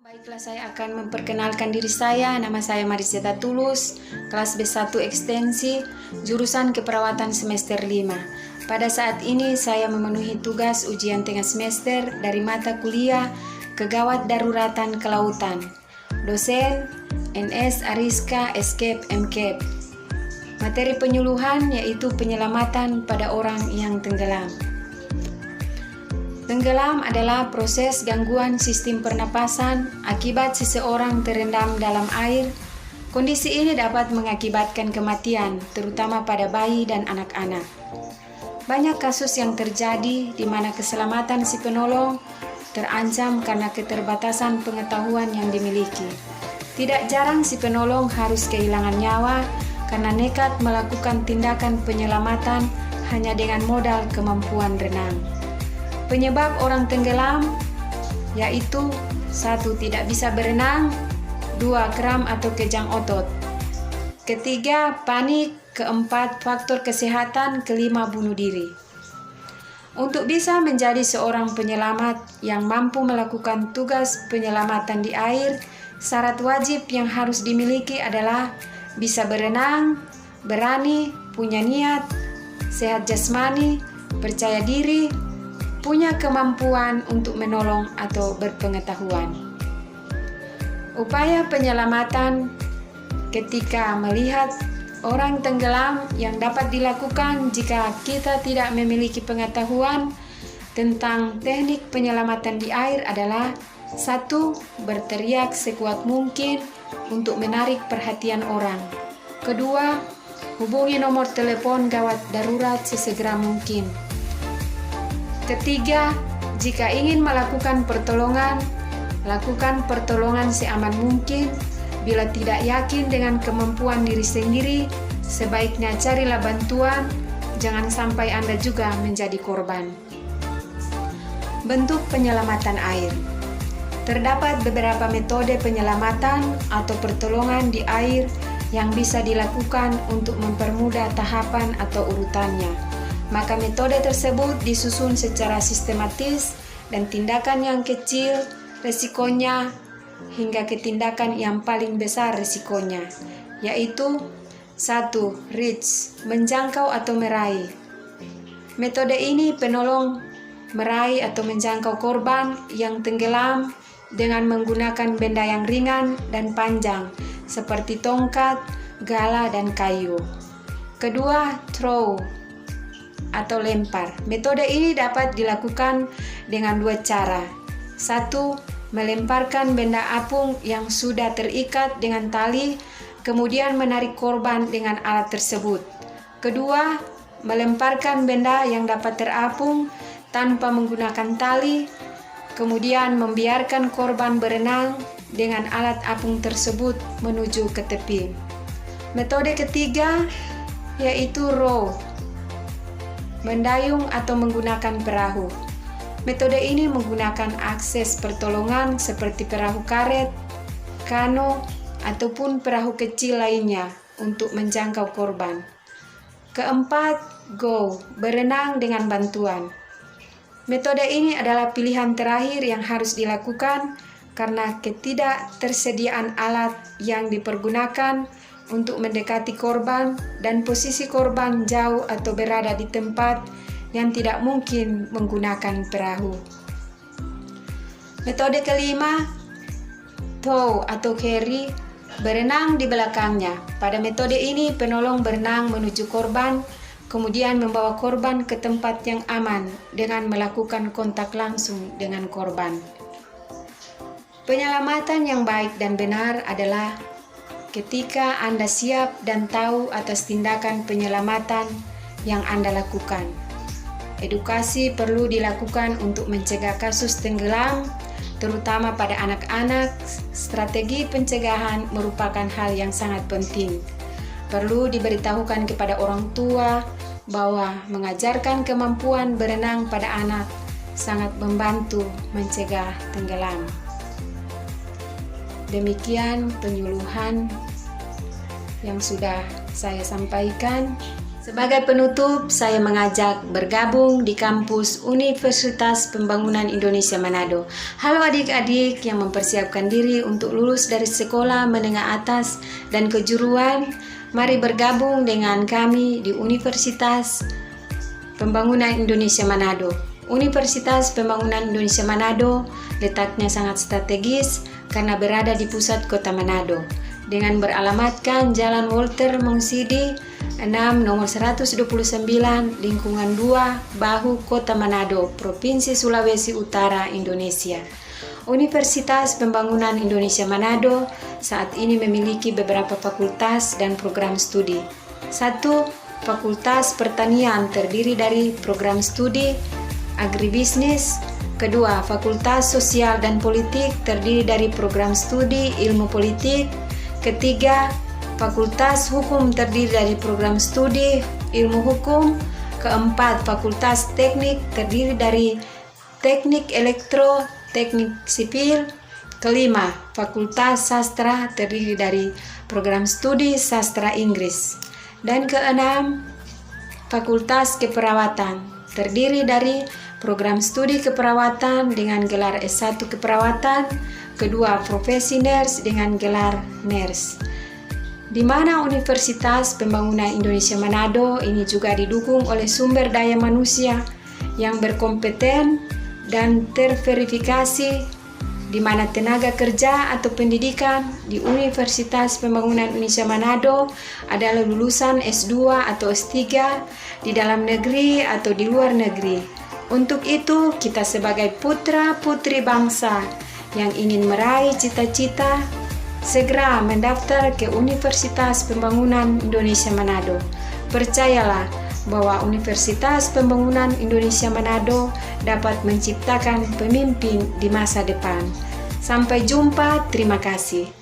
Baiklah, saya akan memperkenalkan diri saya. Nama saya Mariseta Tulus, kelas B1 Ekstensi, jurusan Keperawatan semester 5. Pada saat ini saya memenuhi tugas ujian tengah semester dari mata kuliah Kegawat Daruratan Kelautan. Dosen NS Ariska Escape MCAP. Materi penyuluhan yaitu penyelamatan pada orang yang tenggelam. Tenggelam adalah proses gangguan sistem pernapasan akibat seseorang terendam dalam air. Kondisi ini dapat mengakibatkan kematian, terutama pada bayi dan anak-anak. Banyak kasus yang terjadi di mana keselamatan si penolong terancam karena keterbatasan pengetahuan yang dimiliki. Tidak jarang si penolong harus kehilangan nyawa karena nekat melakukan tindakan penyelamatan hanya dengan modal kemampuan renang. Penyebab orang tenggelam yaitu 1. Tidak bisa berenang, 2. Kram atau kejang otot, 3. Panik, 4. Faktor kesehatan, 5. Bunuh diri. Untuk bisa menjadi seorang penyelamat yang mampu melakukan tugas penyelamatan di air, syarat wajib yang harus dimiliki adalah bisa berenang, berani, punya niat, sehat jasmani, percaya diri, punya kemampuan untuk menolong atau berpengetahuan. Upaya penyelamatan ketika melihat orang tenggelam yang dapat dilakukan jika kita tidak memiliki pengetahuan tentang teknik penyelamatan di air adalah 1. Berteriak sekuat mungkin untuk menarik perhatian orang. 2. Hubungi nomor telepon gawat darurat sesegera mungkin. 3. Jika ingin melakukan pertolongan, lakukan pertolongan seaman mungkin. Bila tidak yakin dengan kemampuan diri sendiri, sebaiknya carilah bantuan, jangan sampai Anda juga menjadi korban. Bentuk penyelamatan air. Terdapat beberapa metode penyelamatan atau pertolongan di air yang bisa dilakukan untuk mempermudah tahapan atau urutannya. Maka metode tersebut disusun secara sistematis dan tindakan yang kecil resikonya hingga ke tindakan yang paling besar resikonya, yaitu 1. Reach, menjangkau atau meraih. Metode ini penolong meraih atau menjangkau korban yang tenggelam dengan menggunakan benda yang ringan dan panjang seperti tongkat, gala, dan kayu. 2. Throw atau lempar. Metode ini dapat dilakukan dengan 2 cara. 1. Melemparkan benda apung yang sudah terikat dengan tali, kemudian menarik korban dengan alat tersebut. 2. Melemparkan benda yang dapat terapung tanpa menggunakan tali, kemudian membiarkan korban berenang dengan alat apung tersebut menuju ke tepi. Metode ketiga yaitu row, mendayung atau menggunakan perahu. Metode ini menggunakan akses pertolongan seperti perahu karet, kano, ataupun perahu kecil lainnya untuk menjangkau korban. 4. Go, berenang dengan bantuan. Metode ini adalah pilihan terakhir yang harus dilakukan karena ketidaktersediaan alat yang dipergunakan untuk mendekati korban dan posisi korban jauh atau berada di tempat yang tidak mungkin menggunakan perahu. Metode kelima, tow atau carry, berenang di belakangnya. Pada metode ini penolong berenang menuju korban, kemudian membawa korban ke tempat yang aman dengan melakukan kontak langsung dengan korban. Penyelamatan yang baik dan benar adalah ketika Anda siap dan tahu atas tindakan penyelamatan yang Anda lakukan. Edukasi perlu dilakukan untuk mencegah kasus tenggelam, terutama pada anak-anak. Strategi pencegahan merupakan hal yang sangat penting. Perlu diberitahukan kepada orang tua bahwa mengajarkan kemampuan berenang pada anak sangat membantu mencegah tenggelam. Demikian penyuluhan yang sudah saya sampaikan. Sebagai penutup, saya mengajak bergabung di kampus Universitas Pembangunan Indonesia Manado. Halo adik-adik yang mempersiapkan diri untuk lulus dari sekolah menengah atas dan kejuruan, mari bergabung dengan kami di Universitas Pembangunan Indonesia Manado. Universitas Pembangunan Indonesia Manado letaknya sangat strategis karena berada di pusat kota Manado, dengan beralamatkan Jalan Walter Mongsidi 6 nomor 129 lingkungan 2 Bahu Kota Manado, Provinsi Sulawesi Utara, Indonesia. Universitas Pembangunan Indonesia Manado saat ini memiliki beberapa fakultas dan program studi. 1. Fakultas Pertanian terdiri dari program studi Agribisnis. 2. Fakultas Sosial dan Politik terdiri dari program studi Ilmu Politik. 3. Fakultas Hukum terdiri dari program studi Ilmu Hukum. 4. Fakultas Teknik terdiri dari Teknik Elektro, Teknik Sipil. 5. Fakultas Sastra terdiri dari program studi Sastra Inggris. Dan 6. Fakultas Keperawatan terdiri dari program studi keperawatan dengan gelar S1 keperawatan, kedua profesi nurse dengan gelar nurse. Di mana Universitas Pembangunan Indonesia Manado ini juga didukung oleh sumber daya manusia yang berkompeten dan terverifikasi, di mana tenaga kerja atau pendidikan di Universitas Pembangunan Indonesia Manado adalah lulusan S2 atau S3 di dalam negeri atau di luar negeri. Untuk itu, kita sebagai putra-putri bangsa yang ingin meraih cita-cita, segera mendaftar ke Universitas Pembangunan Indonesia Manado. Percayalah bahwa Universitas Pembangunan Indonesia Manado dapat menciptakan pemimpin di masa depan. Sampai jumpa, terima kasih.